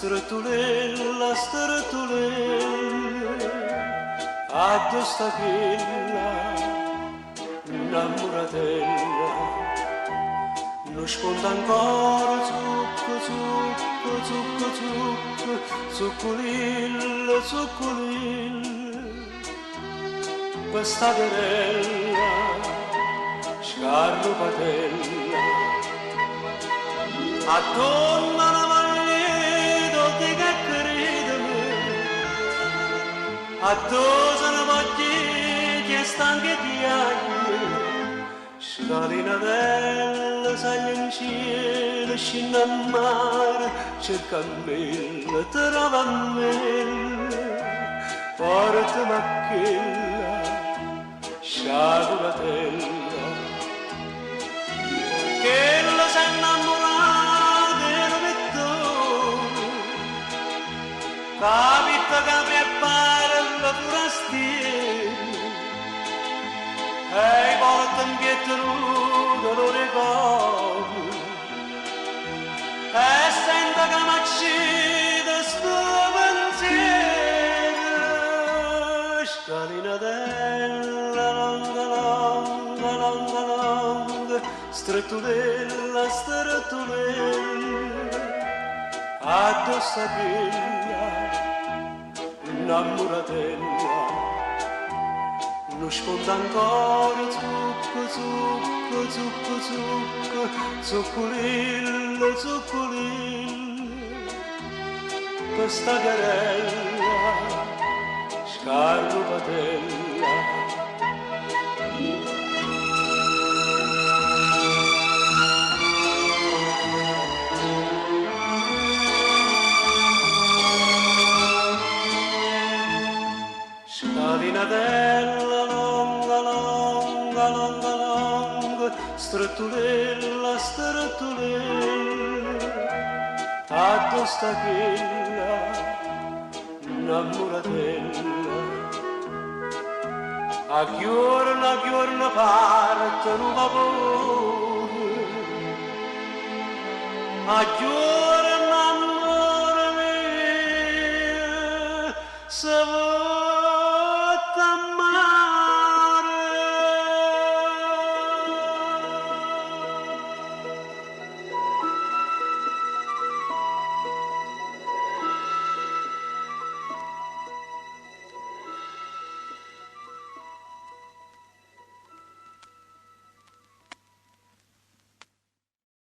Strătulella, strătulella, addosta quella innamoratella, non sconta ancora zucco, zucco, zucco, zucco, zuccolilla, zuccolilla, questa querella, scarpatella, a donna una maglietta di che credeme, a dosa una voglia che stanche di agne, scalinatella, saglia in cielo, scina a mare, cerca me, trova me, porta macchella, sciaguratella, che la sei innamorata e lo metto, capita che prepara la forastiera, e porta in pietrodo lo ricordo, e sento che mi accide sto pensiero, scalinatella, longa, longa, longa, longa, strettulella, strettulella, addosso a quella innamoratella, non sfonda ancora zucco, zucco, zucco, zucco, zuccolilla, zuccolilla, questa querella, scarpatella. Scalinatella, longa, longa, longa, longa, strettulella, strettulella, addosta quella innamoratella. A giorno parte un vapore, a giorno amore mio, se vuoi